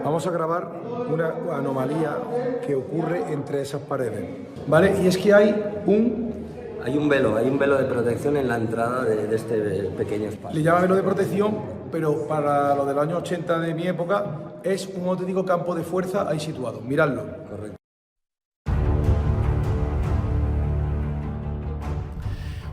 Vamos a grabar una anomalía que ocurre entre esas paredes, ¿vale? Y es que hay un velo de protección en la entrada de este pequeño espacio. Le llama velo de protección, pero para lo de los años 80 de mi época es un auténtico campo de fuerza ahí situado. Miradlo. Correcto.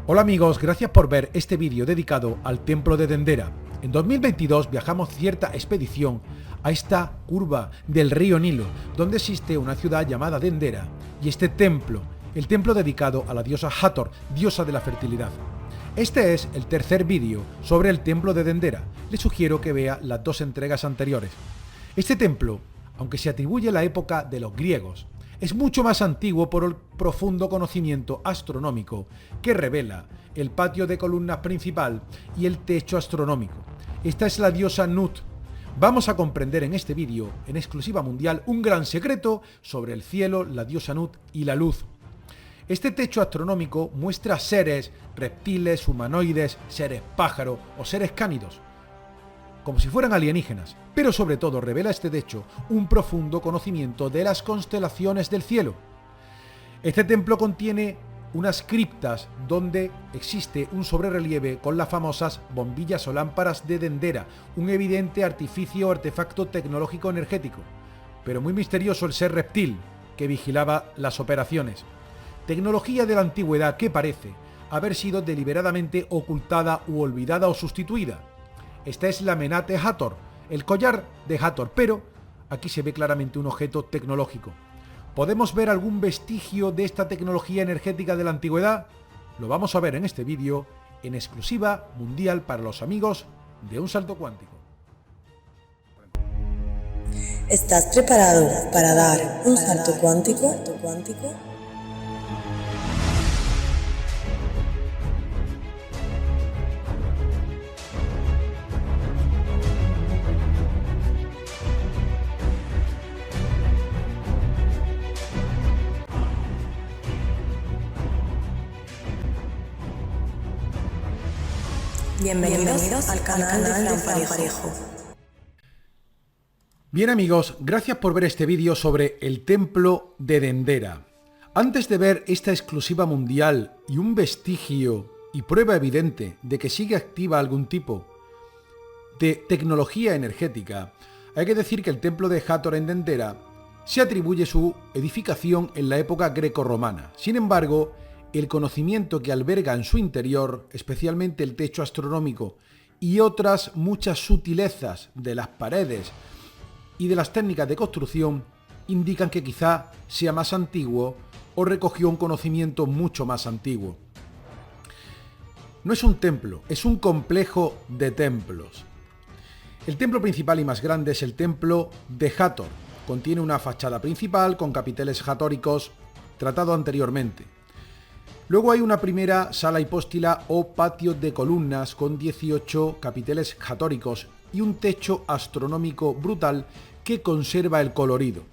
Hola amigos, gracias por ver este vídeo dedicado al templo de Dendera. En 2022 viajamos cierta expedición a esta curva del río Nilo, donde existe una ciudad llamada Dendera, y este templo, el templo dedicado a la diosa Hathor, diosa de la fertilidad. Este es el tercer vídeo sobre el templo de Dendera. Les sugiero que vea las dos entregas anteriores. Este templo, aunque se atribuye a la época de los griegos, es mucho más antiguo por el profundo conocimiento astronómico que revela el patio de columnas principal y el techo astronómico. Esta es la diosa Nut. Vamos a comprender en este vídeo, en exclusiva mundial, un gran secreto sobre el cielo, la diosa Nut y la luz. Este techo astronómico muestra seres, reptiles, humanoides, seres pájaro o seres cánidos, como si fueran alienígenas, pero sobre todo revela este techo un profundo conocimiento de las constelaciones del cielo. Este templo contiene unas criptas donde existe un sobrerelieve con las famosas bombillas o lámparas de Dendera, un evidente artificio o artefacto tecnológico energético, pero muy misterioso el ser reptil que vigilaba las operaciones. Tecnología de la antigüedad que parece haber sido deliberadamente ocultada u olvidada o sustituida. Esta es la Menate Hathor, el collar de Hathor, pero aquí se ve claramente un objeto tecnológico. ¿Podemos ver algún vestigio de esta tecnología energética de la antigüedad? Lo vamos a ver en este vídeo, en exclusiva mundial para los amigos de Un Salto Cuántico. ¿Estás preparado para dar un salto cuántico? Bienvenidos al canal de Fran Parejo. Bien amigos, gracias por ver este vídeo sobre el templo de Dendera. Antes de ver esta exclusiva mundial y un vestigio y prueba evidente de que sigue activa algún tipo de tecnología energética, hay que decir que el templo de Hathor en Dendera se atribuye su edificación en la época grecorromana. Sin embargo, el conocimiento que alberga en su interior, especialmente el techo astronómico y otras muchas sutilezas de las paredes y de las técnicas de construcción, indican que quizá sea más antiguo o recogió un conocimiento mucho más antiguo. No es un templo, es un complejo de templos. El templo principal y más grande es el templo de Hathor. Contiene una fachada principal con capiteles hatóricos tratado anteriormente. Luego hay una primera sala hipóstila o patio de columnas con 18 capiteles hatóricos y un techo astronómico brutal que conserva el colorido.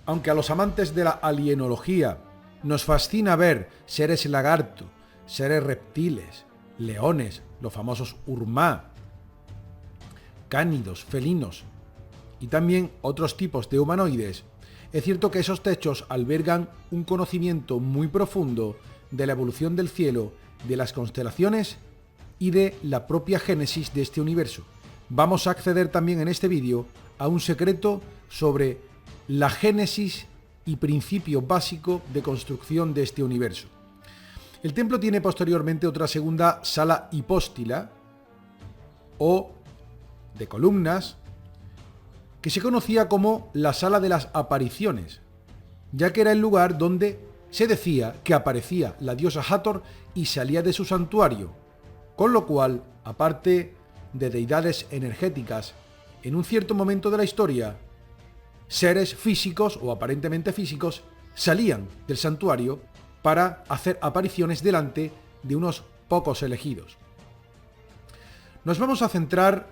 Aunque a los amantes de la alienología nos fascina ver seres lagarto, seres reptiles, leones, los famosos urmá, cánidos, felinos y también otros tipos de humanoides, es cierto que esos techos albergan un conocimiento muy profundo de la evolución del cielo, de las constelaciones y de la propia génesis de este universo. Vamos a acceder también en este vídeo a un secreto sobre la génesis y principio básico de construcción de este universo. El templo tiene posteriormente otra segunda sala hipóstila o de columnas que se conocía como la sala de las apariciones, ya que era el lugar donde se decía que aparecía la diosa Hathor y salía de su santuario, con lo cual, aparte de deidades energéticas, en un cierto momento de la historia, seres físicos o aparentemente físicos salían del santuario para hacer apariciones delante de unos pocos elegidos. Nos vamos a centrar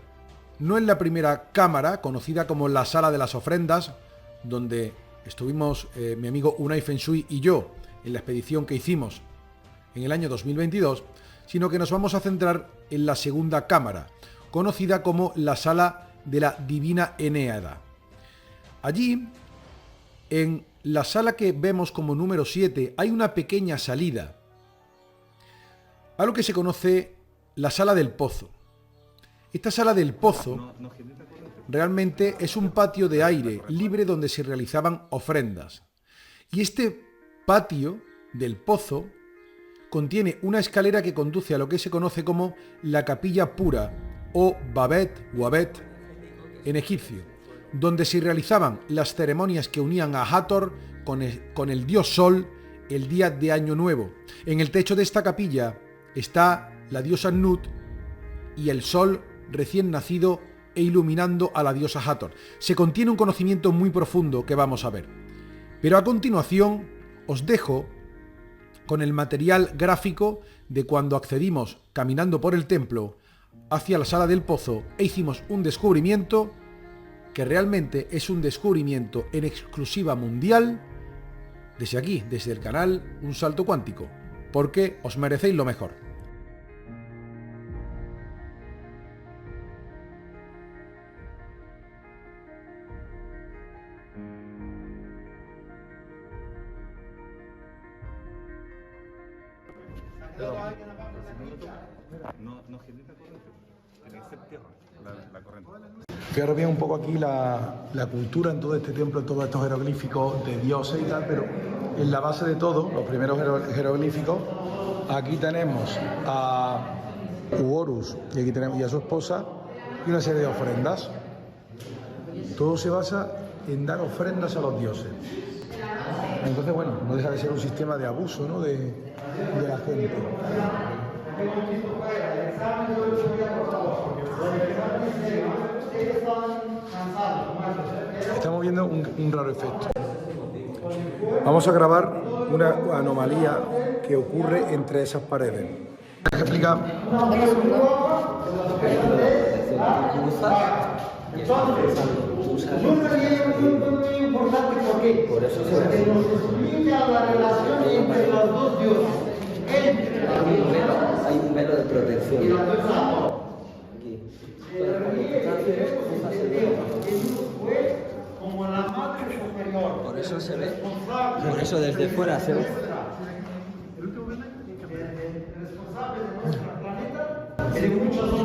no en la primera cámara, conocida como la sala de las ofrendas, donde estuvimos mi amigo Unai Feng Shui y yo en la expedición que hicimos en el año 2022, sino que nos vamos a centrar en la segunda cámara, conocida como la sala de la Divina Eneada. Allí, en la sala que vemos como número 7, hay una pequeña salida, a lo que se conoce la Sala del Pozo. Esta Sala del Pozo realmente es un patio de aire libre donde se realizaban ofrendas. Y este patio del pozo contiene una escalera que conduce a lo que se conoce como la Capilla Pura o Babet o Abet en egipcio, donde se realizaban las ceremonias que unían a Hathor con el dios Sol el día de Año Nuevo. En el techo de esta capilla está la diosa Nut y el sol recién nacido e iluminando a la diosa Hathor. Se contiene un conocimiento muy profundo que vamos a ver. Pero a continuación os dejo con el material gráfico de cuando accedimos caminando por el templo hacia la Sala del Pozo e hicimos un descubrimiento que realmente es un descubrimiento en exclusiva mundial desde aquí, desde el canal Un Salto Cuántico, porque os merecéis lo mejor. No genera corriente, tiene que ser tierra, la corriente. Fijaros bien un poco aquí la cultura en todo este templo, en todos estos jeroglíficos de dioses y tal, pero en la base de todo, los primeros jeroglíficos, aquí tenemos a Horus y aquí tenemos y a su esposa y una serie de ofrendas. Todo se basa en dar ofrendas a los dioses. Entonces, bueno, no deja de ser un sistema de abuso, ¿no?, de la gente. Estamos viendo un raro efecto. Vamos a grabar una anomalía que ocurre entre esas paredes. ¿Qué explica? Por eso se la relación entre los dos dioses. Hay un velo de protección. Como la madre superior. Por eso se ve. Por eso desde fuera se ve.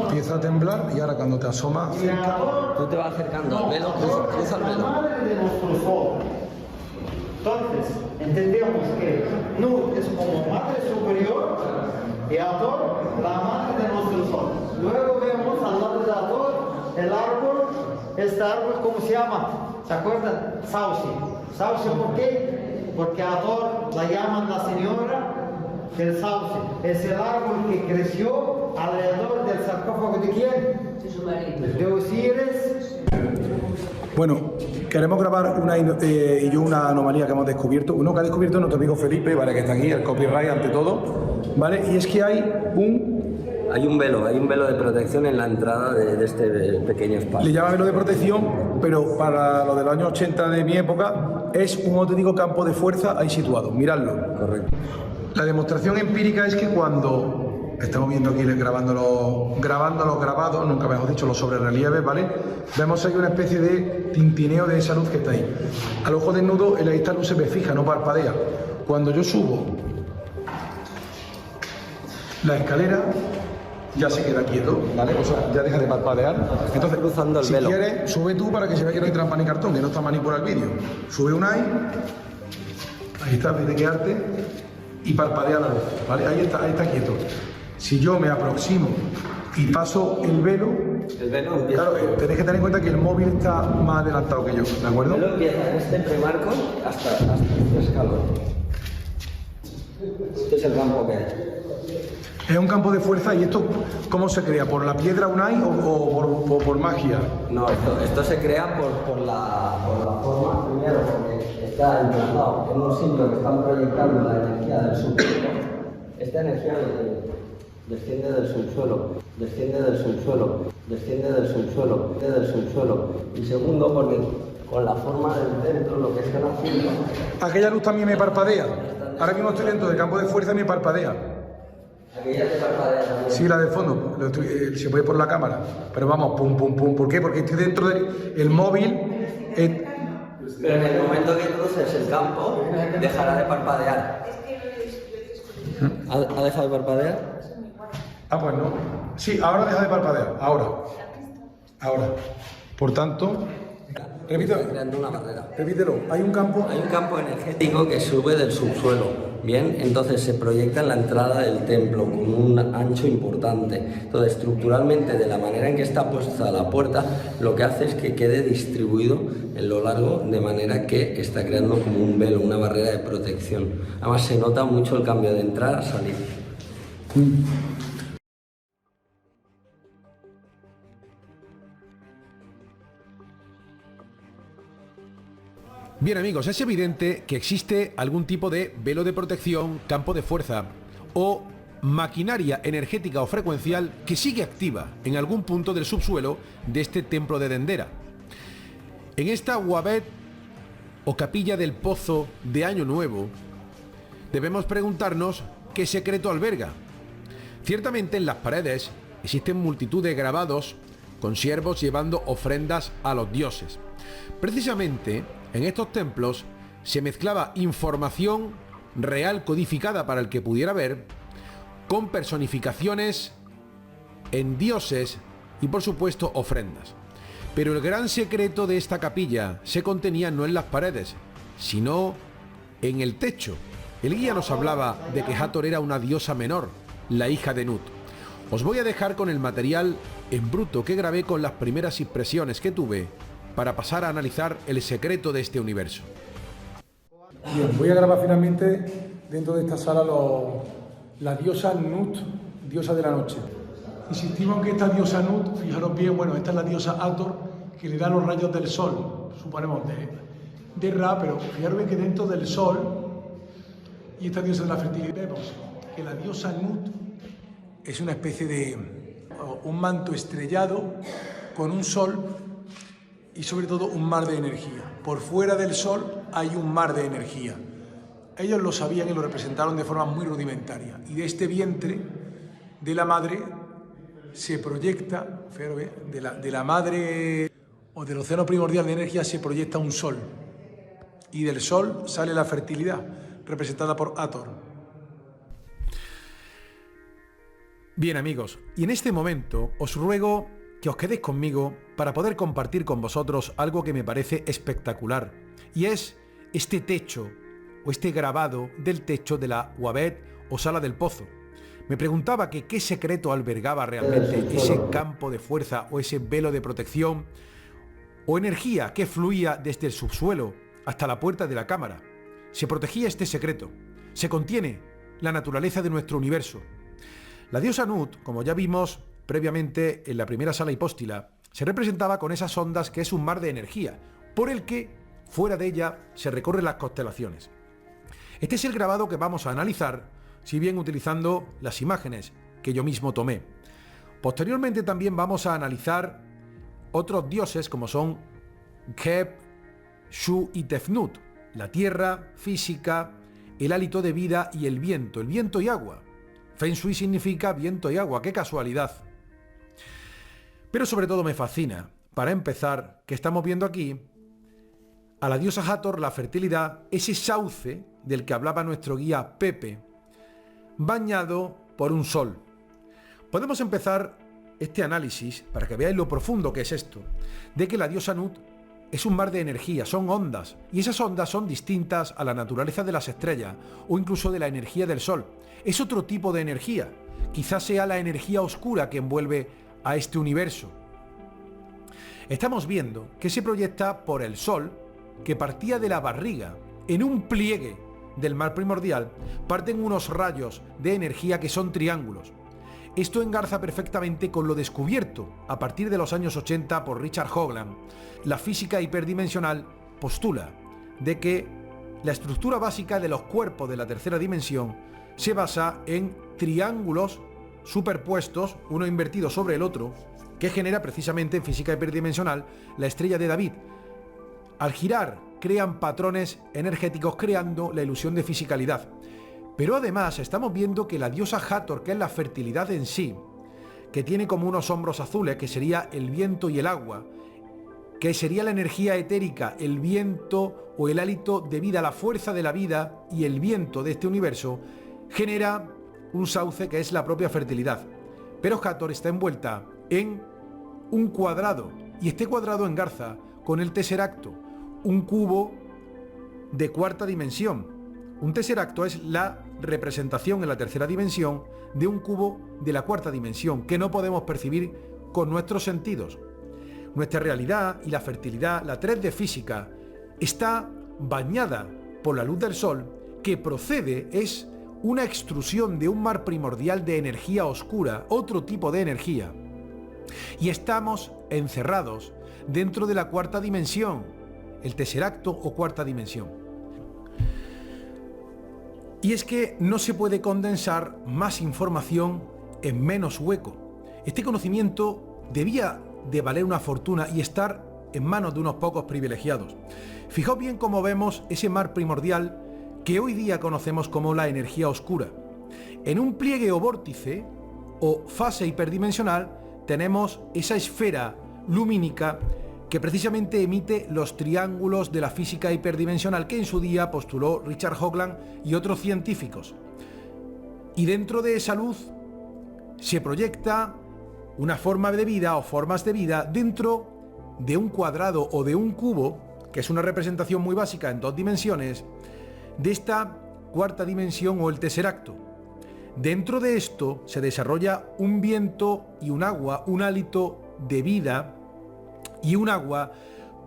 Empieza a temblar y ahora cuando te asomas cerca, Tú te vas acercando al velo, cruza el velo. Entonces, entendemos que Nut es como madre superior y Hathor la madre de nuestro sol. Luego vemos al lado de Hathor el árbol, este árbol, ¿cómo se llama? ¿Se acuerdan? Sauce. ¿Sauce por qué? Porque a Hathor la llaman la señora del sauce. Es el árbol que creció alrededor del sarcófago de quién? De Osiris. bueno, queremos grabar una anomalía que hemos descubierto. Uno que ha descubierto nuestro amigo Felipe, ¿vale?, que está aquí, el copyright ante todo, ¿vale? Y es que Hay un velo de protección en la entrada de este pequeño espacio. le llama velo de protección, pero para lo de los años 80 de mi época, es un auténtico campo de fuerza ahí situado. Miradlo. Correcto. La demostración empírica es que cuando estamos viendo aquí grabando los grabados, nunca mejor dicho, los sobrerelieves, ¿vale? Vemos ahí una especie de tintineo de esa luz que está ahí. Al ojo desnudo, esta luz se ve fija, no parpadea. Cuando yo subo la escalera, ya se queda quieto, ¿vale? O sea, ya deja de parpadear. Entonces, cruzando el si velo. quieres, sube tú para que se vea que no hay trampa ni cartón, que no está manipulado el vídeo. Sube un ahí está, de quedarte, y parpadea la luz, ¿vale? Ahí está quieto. Si yo me aproximo y paso el velo empieza. Claro, tenéis que tener en cuenta que el móvil está más adelantado que yo, ¿de acuerdo? El velo empieza en este premarco hasta este escalón. Este es el campo que hay. Es un campo de fuerza. ¿Y esto cómo se crea? ¿Por la piedra Unai o por magia? No, esto se crea por la forma, primero porque está implantado en un sitio que están proyectando la energía del subsuelo. Esta energía desciende del subsuelo, desciende del subsuelo, desciende del subsuelo, desciende del subsuelo. Y segundo, porque con la forma del centro lo que están haciendo... Aquella luz también me parpadea. Ahora mismo estoy dentro del campo de fuerza y me parpadea. Aquella te parpadea también. Sí, la del fondo, se puede por la cámara, pero vamos, pum, pum, pum. ¿Por qué? Porque estoy dentro del móvil. Pero en el momento que cruces el campo, dejará de parpadear. ¿Ha dejado de parpadear? Ah, pues no. Sí, ahora deja de parpadear, ahora. Por tanto, Creando una barrera. repítelo, hay un campo. Hay un campo energético que sube del subsuelo. Bien, entonces se proyecta en la entrada del templo con un ancho importante. Entonces, estructuralmente, de la manera en que está puesta la puerta, lo que hace es que quede distribuido en lo largo, de manera que está creando como un velo, una barrera de protección. Además, se nota mucho el cambio de entrar a salir. Bien amigos, es evidente que existe algún tipo de velo de protección, campo de fuerza o maquinaria energética o frecuencial que sigue activa en algún punto del subsuelo de este templo de Dendera. En esta Uabet o capilla del pozo de Año Nuevo, debemos preguntarnos qué secreto alberga. Ciertamente en las paredes existen multitud de grabados con siervos llevando ofrendas a los dioses. Precisamente en estos templos se mezclaba información real codificada para el que pudiera ver con personificaciones en dioses y por supuesto ofrendas. Pero el gran secreto de esta capilla se contenía no en las paredes, sino en el techo. El guía nos hablaba de que Hathor era una diosa menor, la hija de Nut. Os voy a dejar con el material en bruto que grabé con las primeras impresiones que tuve para pasar a analizar el secreto de este universo. Bien, voy a grabar finalmente dentro de esta sala la diosa Nut, diosa de la noche. Insistimos en que esta diosa Nut, fijaros bien, bueno, esta es la diosa Hathor, que le da los rayos del sol, suponemos de Ra, pero fijaros bien que dentro del sol, y esta diosa de la fertilidad, vemos que la diosa Nut es una especie de un manto estrellado con un sol y sobre todo un mar de energía. Por fuera del sol hay un mar de energía. Ellos lo sabían y lo representaron de forma muy rudimentaria. Y de este vientre de la madre se proyecta, de la madre o del océano primordial de energía se proyecta un sol. Y del sol sale la fertilidad, representada por Hathor. Bien amigos, y en este momento os ruego que os quedéis conmigo para poder compartir con vosotros algo que me parece espectacular, y es este techo o este grabado del techo de la Uabet o sala del pozo. Me preguntaba que qué secreto albergaba realmente ese campo de fuerza o ese velo de protección o energía que fluía desde el subsuelo hasta la puerta de la cámara. Se protegía este secreto, se contiene la naturaleza de nuestro universo. La diosa Nut, como ya vimos previamente en la primera sala hipóstila, se representaba con esas ondas que es un mar de energía, por el que fuera de ella se recorren las constelaciones. Este es el grabado que vamos a analizar, si bien utilizando las imágenes que yo mismo tomé. Posteriormente también vamos a analizar otros dioses como son Geb, Shu y Tefnut, la tierra, física, el hálito de vida y el viento y agua. Feng Shui significa viento y agua, qué casualidad. Pero sobre todo me fascina, para empezar, que estamos viendo aquí a la diosa Hathor, la fertilidad, ese sauce del que hablaba nuestro guía Pepe, bañado por un sol. Podemos empezar este análisis, para que veáis lo profundo que es esto, de que la diosa Nut es un mar de energía, son ondas, y esas ondas son distintas a la naturaleza de las estrellas, o incluso de la energía del sol. Es otro tipo de energía, quizás sea la energía oscura que envuelve a este universo. Estamos viendo que se proyecta por el sol, que partía de la barriga, en un pliegue del mar primordial, parten unos rayos de energía que son triángulos. Esto engarza perfectamente con lo descubierto a partir de los años 80 por Richard Hoagland. La física hiperdimensional postula de que la estructura básica de los cuerpos de la tercera dimensión se basa en triángulos superpuestos, uno invertido sobre el otro, que genera precisamente en física hiperdimensional la estrella de David. Al girar crean patrones energéticos creando la ilusión de fisicalidad. Pero además estamos viendo que la diosa Hathor, que es la fertilidad en sí, que tiene como unos hombros azules, que sería el viento y el agua, que sería la energía etérica, el viento o el hálito de vida, la fuerza de la vida y el viento de este universo, genera un sauce que es la propia fertilidad. Pero Hathor está envuelta en un cuadrado, y este cuadrado engarza con el tesseracto, un cubo de cuarta dimensión. Un tesseracto es la representación en la tercera dimensión de un cubo de la cuarta dimensión que no podemos percibir con nuestros sentidos. Nuestra realidad y la fertilidad, la 3D física, está bañada por la luz del sol, que procede, es una extrusión de un mar primordial de energía oscura, otro tipo de energía. Y estamos encerrados dentro de la cuarta dimensión, el tesseracto o cuarta dimensión. Y es que no se puede condensar más información en menos hueco. Este conocimiento debía de valer una fortuna y estar en manos de unos pocos privilegiados. Fijaos bien cómo vemos ese mar primordial que hoy día conocemos como la energía oscura. En un pliegue o vórtice o fase hiperdimensional tenemos esa esfera lumínica que precisamente emite los triángulos de la física hiperdimensional que en su día postuló Richard Hoagland y otros científicos. Y dentro de esa luz se proyecta una forma de vida o formas de vida dentro de un cuadrado o de un cubo, que es una representación muy básica en 2 dimensiones, de esta cuarta dimensión o el tesseracto. Dentro de esto se desarrolla un viento y un agua, un hálito de vida y un agua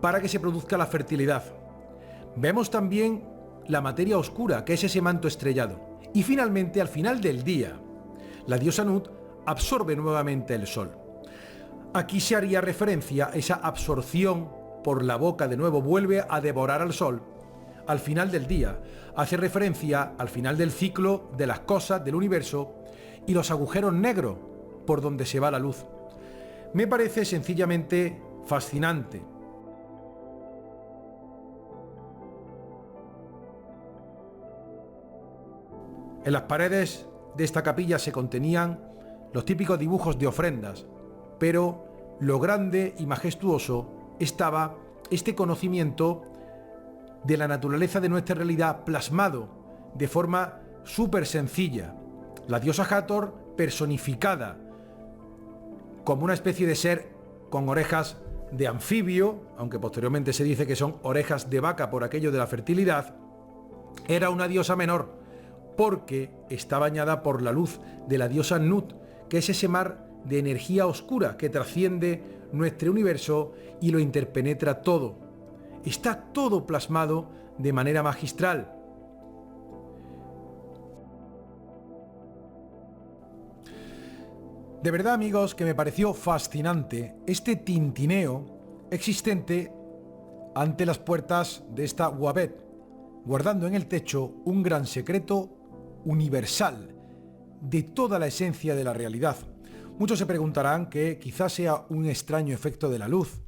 para que se produzca la fertilidad. Vemos también la materia oscura, que es ese manto estrellado. Y finalmente, al final del día, la diosa Nut absorbe nuevamente el sol. Aquí se haría referencia a esa absorción por la boca, de nuevo vuelve a devorar al sol. Al final del día, hace referencia al final del ciclo de las cosas, del universo, y los agujeros negros por donde se va la luz. Me parece sencillamente fascinante. En las paredes de esta capilla se contenían los típicos dibujos de ofrendas, pero lo grande y majestuoso estaba este conocimiento de la naturaleza de nuestra realidad plasmado de forma súper sencilla. La diosa Hathor personificada como una especie de ser con orejas de anfibio, aunque posteriormente se dice que son orejas de vaca por aquello de la fertilidad, era una diosa menor porque está bañada por la luz de la diosa Nut, que es ese mar de energía oscura que trasciende nuestro universo y lo interpenetra todo. Está todo plasmado de manera magistral. De verdad, amigos, que me pareció fascinante este tintineo existente ante las puertas de esta Wabet, guardando en el techo un gran secreto universal de toda la esencia de la realidad. Muchos se preguntarán que quizás sea un extraño efecto de la luz.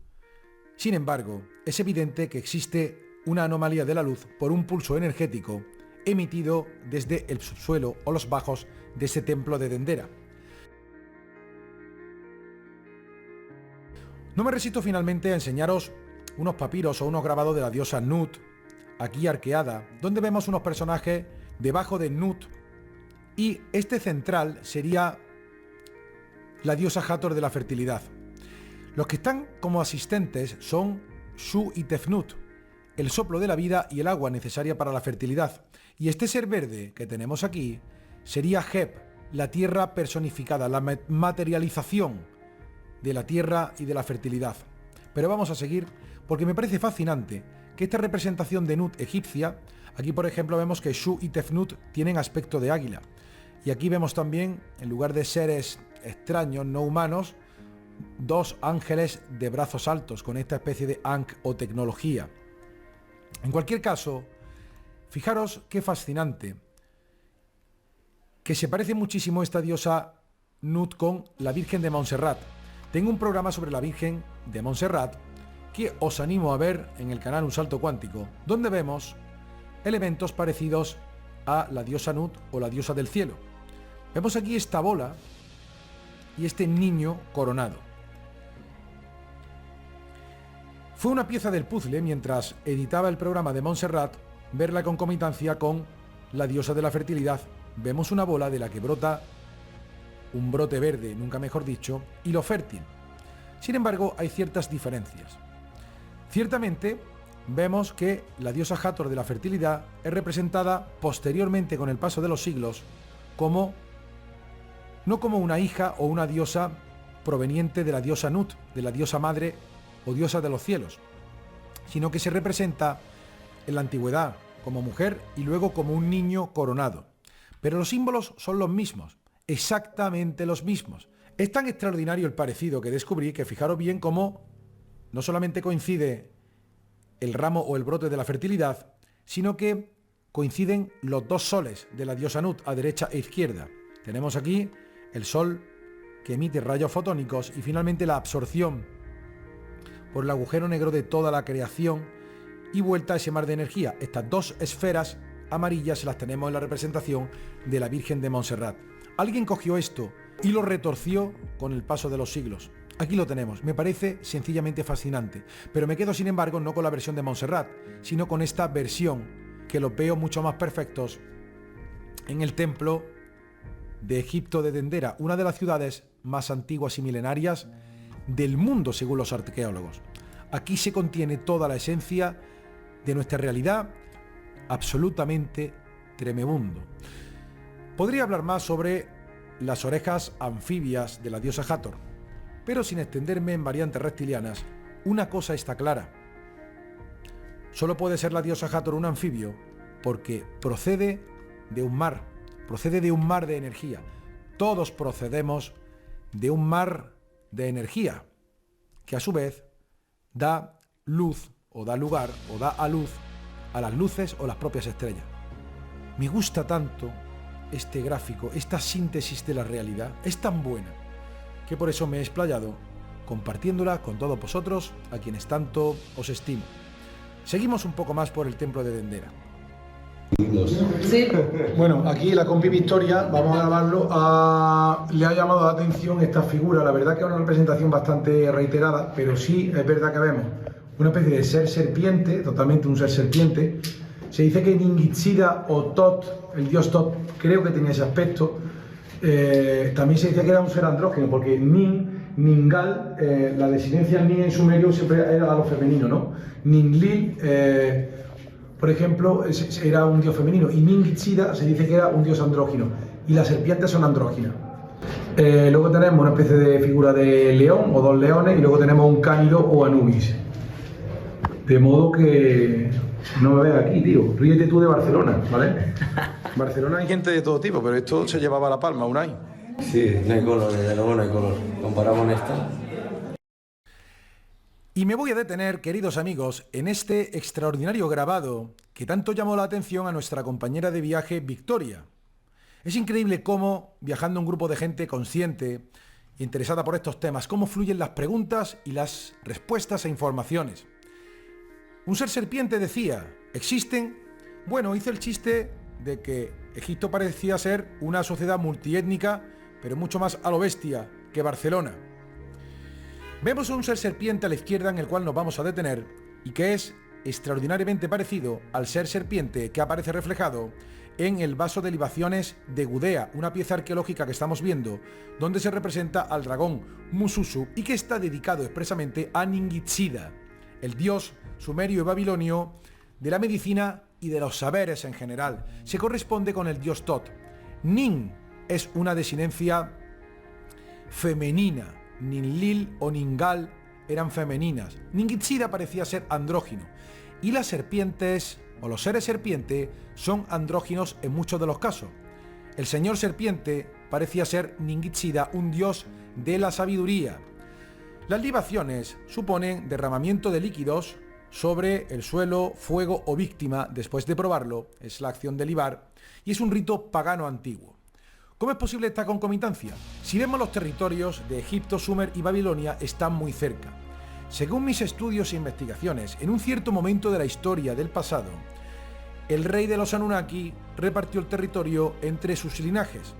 Sin embargo, es evidente que existe una anomalía de la luz por un pulso energético emitido desde el subsuelo o los bajos de ese templo de Dendera. No me resisto finalmente a enseñaros unos papiros o unos grabados de la diosa Nut, aquí arqueada, donde vemos unos personajes debajo de Nut, y este central sería la diosa Hathor de la fertilidad. Los que están como asistentes son Shu y Tefnut, el soplo de la vida y el agua necesaria para la fertilidad. Y este ser verde que tenemos aquí sería Heb, la tierra personificada, la materialización de la tierra y de la fertilidad. Pero vamos a seguir porque me parece fascinante que esta representación de Nut egipcia, aquí por ejemplo vemos que Shu y Tefnut tienen aspecto de águila. Y aquí vemos también, en lugar de seres extraños, no humanos, 2 ángeles de brazos altos con esta especie de ankh o tecnología. En cualquier caso, fijaros qué fascinante, que se parece muchísimo esta diosa Nut con la Virgen de Montserrat. Tengo un programa sobre la Virgen de Montserrat que os animo a ver en el canal Un Salto Cuántico, donde vemos elementos parecidos a la diosa Nut o la diosa del cielo. Vemos aquí esta bola y este niño coronado. Fue una pieza del puzzle mientras editaba el programa de Montserrat ver la concomitancia con la diosa de la fertilidad. Vemos una bola de la que brota un brote verde, nunca mejor dicho, y lo fértil. Sin embargo, hay ciertas diferencias. Ciertamente, vemos que la diosa Hathor de la fertilidad es representada posteriormente con el paso de los siglos no como una hija o una diosa proveniente de la diosa Nut, de la diosa madre o diosa de los cielos, sino que se representa en la antigüedad como mujer y luego como un niño coronado. Pero los símbolos son los mismos, exactamente los mismos. Es tan extraordinario el parecido que descubrí que fijaros bien cómo no solamente coincide el ramo o el brote de la fertilidad, sino que coinciden los dos soles de la diosa Nut a derecha e izquierda. Tenemos aquí el sol que emite rayos fotónicos y finalmente la absorción por el agujero negro de toda la creación y vuelta a ese mar de energía. Estas dos esferas amarillas las tenemos en la representación de la Virgen de Montserrat. Alguien cogió esto y lo retorció con el paso de los siglos. Aquí lo tenemos, me parece sencillamente fascinante, pero me quedo sin embargo no con la versión de Montserrat, sino con esta versión que los veo mucho más perfectos en el templo de Egipto de Dendera, una de las ciudades más antiguas y milenarias del mundo según los arqueólogos. Aquí se contiene toda la esencia de nuestra realidad, absolutamente tremebundo. Podría hablar más sobre las orejas anfibias de la diosa Hathor, pero sin extenderme en variantes reptilianas, una cosa está clara. Solo puede ser la diosa Hathor un anfibio porque procede de un mar de energía. Todos procedemos de un mar de energía, que a su vez da luz o da lugar o da a luz a las luces o las propias estrellas. Me gusta tanto este gráfico, esta síntesis de la realidad, es tan buena, que por eso me he explayado compartiéndola con todos vosotros, a quienes tanto os estimo. Seguimos un poco más por el templo de Dendera. Sí. Bueno, aquí la compi Victoria, vamos a grabarlo, le ha llamado la atención esta figura. La verdad que es una representación bastante reiterada, pero sí es verdad que vemos una especie de ser serpiente, totalmente un ser serpiente. Se dice que Ningishida o Tot, el dios Tot, creo que tenía ese aspecto. También se dice que era un ser andrógino, porque Ningal, la desinencia Nin en sumerio siempre era a lo femenino, ¿no? Ninlil, por ejemplo, era un dios femenino, y Ningishida se dice que era un dios andrógino, y las serpientes son andróginas. Luego tenemos una especie de figura de león o dos leones, y luego tenemos un cánido o Anubis. De modo que no me veas aquí, tío. Ríete tú de Barcelona, ¿vale? Barcelona hay gente de todo tipo, pero esto se llevaba a La Palma, Unai. Sí, no hay color, desde luego no hay color. Comparado con esta. Y me voy a detener, queridos amigos, en este extraordinario grabado que tanto llamó la atención a nuestra compañera de viaje, Victoria. Es increíble cómo, viajando un grupo de gente consciente e interesada por estos temas, cómo fluyen las preguntas y las respuestas a informaciones. Un ser serpiente decía, ¿existen? Bueno, hice el chiste de que Egipto parecía ser una sociedad multiétnica, pero mucho más a lo bestia que Barcelona. Vemos un ser serpiente a la izquierda en el cual nos vamos a detener y que es extraordinariamente parecido al ser serpiente que aparece reflejado en el vaso de libaciones de Gudea, una pieza arqueológica que estamos viendo, donde se representa al dragón Mususu y que está dedicado expresamente a Ningishida, el dios sumerio y babilonio de la medicina y de los saberes en general. Se corresponde con el dios Tot. Nin es una desinencia femenina. Ninlil o Ningal eran femeninas. Ningishida parecía ser andrógino. Y las serpientes, o los seres serpiente, son andróginos en muchos de los casos. El señor serpiente parecía ser Ningishida, un dios de la sabiduría. Las libaciones suponen derramamiento de líquidos sobre el suelo, fuego o víctima después de probarlo, es la acción de libar, y es un rito pagano antiguo. ¿Cómo es posible esta concomitancia? Si vemos los territorios de Egipto, Sumer y Babilonia están muy cerca. Según mis estudios e investigaciones, en un cierto momento de la historia del pasado, el rey de los Anunnaki repartió el territorio entre sus linajes.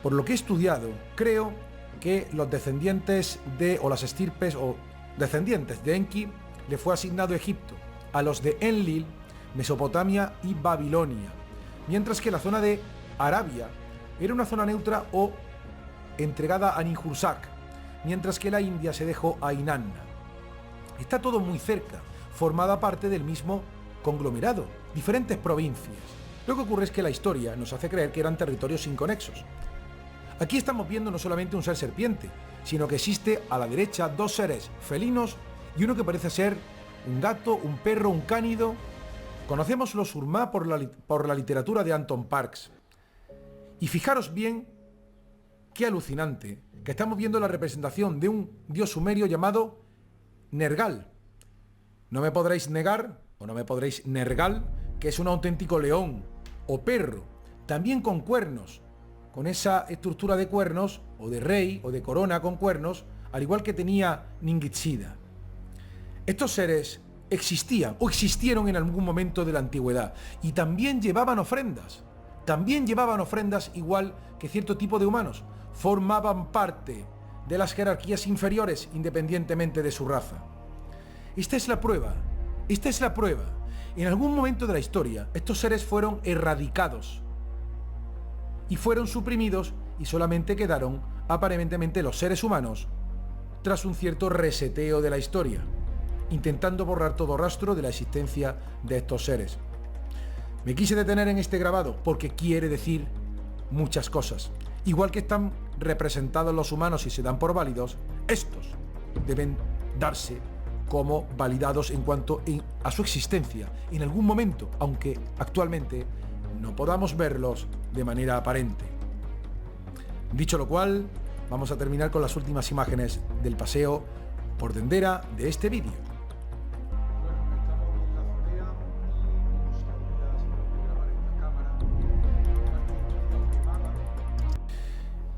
Por lo que he estudiado, creo que los descendientes o las estirpes o descendientes de Enki le fue asignado Egipto, a los de Enlil, Mesopotamia y Babilonia, mientras que la zona de Arabia era una zona neutra o entregada a Ninhursag, mientras que la India se dejó a Inanna. Está todo muy cerca, formada parte del mismo conglomerado, diferentes provincias. Lo que ocurre es que la historia nos hace creer que eran territorios inconexos. Aquí estamos viendo no solamente un ser serpiente, sino que existe a la derecha dos seres felinos y uno que parece ser un gato, un perro, un cánido. Conocemos los Urmá por la literatura de Anton Parks. Y fijaros bien qué alucinante que estamos viendo la representación de un dios sumerio llamado Nergal. No me podréis negar, o no me podréis nergal, que es un auténtico león o perro, también con cuernos, con esa estructura de cuernos, o de rey, o de corona con cuernos, al igual que tenía Ningishida. Estos seres existían, o existieron en algún momento de la antigüedad, y también llevaban ofrendas igual que cierto tipo de humanos, formaban parte de las jerarquías inferiores independientemente de su raza. Esta es la prueba. En algún momento de la historia, estos seres fueron erradicados y fueron suprimidos y solamente quedaron aparentemente los seres humanos tras un cierto reseteo de la historia, intentando borrar todo rastro de la existencia de estos seres. Me quise detener en este grabado porque quiere decir muchas cosas. Igual que están representados los humanos y se dan por válidos, estos deben darse como validados en cuanto a su existencia en algún momento, aunque actualmente no podamos verlos de manera aparente. Dicho lo cual, vamos a terminar con las últimas imágenes del paseo por Dendera de este vídeo.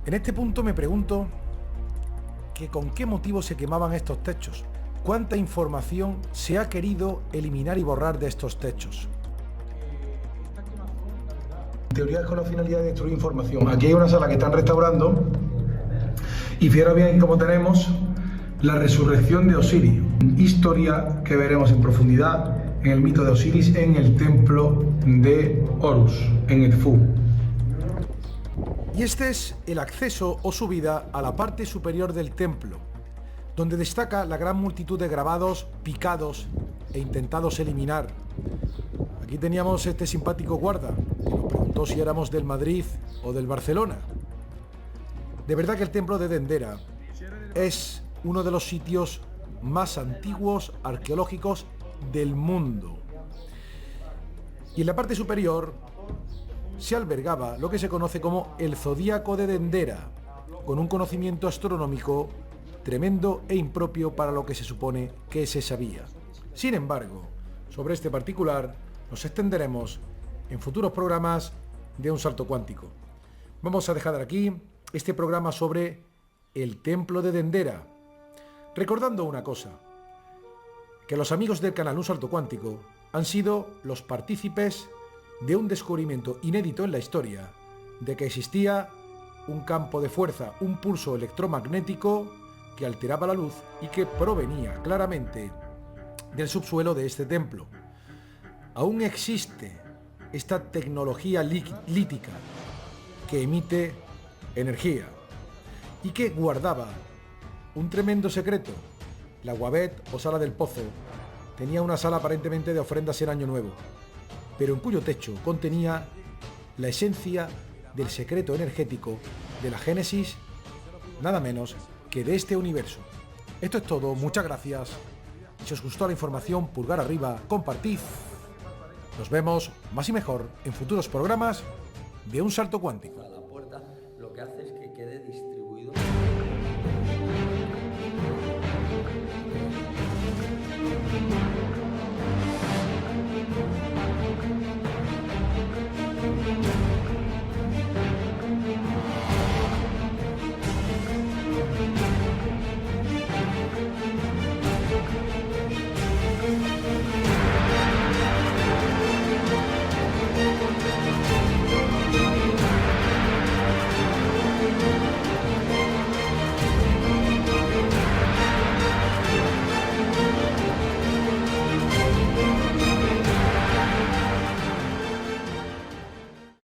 En este punto me pregunto que con qué motivo se quemaban estos techos. ¿Cuánta información se ha querido eliminar y borrar de estos techos? En teoría es con la finalidad de destruir información. Aquí hay una sala que están restaurando y fijaros bien cómo tenemos la resurrección de Osiris. Historia que veremos en profundidad en el mito de Osiris en el templo de Horus, en Edfu. Y este es el acceso o subida a la parte superior del templo, donde destaca la gran multitud de grabados picados e intentados eliminar. Aquí teníamos este simpático guarda, que nos preguntó si éramos del Madrid o del Barcelona. De verdad que el templo de Dendera es uno de los sitios más antiguos arqueológicos del mundo. Y en la parte superior se albergaba lo que se conoce como el Zodíaco de Dendera, con un conocimiento astronómico tremendo e impropio para lo que se supone que se sabía. Sin embargo, sobre este particular nos extenderemos en futuros programas de Un Salto Cuántico. Vamos a dejar aquí este programa sobre el Templo de Dendera, recordando una cosa, que los amigos del canal Un Salto Cuántico han sido los partícipes de un descubrimiento inédito en la historia, de que existía un campo de fuerza, un pulso electromagnético que alteraba la luz y que provenía claramente del subsuelo de este templo. Aún existe esta tecnología lítica que emite energía y que guardaba un tremendo secreto. La Guabet o Sala del Pozo tenía una sala aparentemente de ofrendas en Año Nuevo, pero en cuyo techo contenía la esencia del secreto energético de la génesis, nada menos que de este universo. Esto es todo, muchas gracias. Si os gustó la información, pulgar arriba, compartid. Nos vemos más y mejor en futuros programas de Un Salto Cuántico.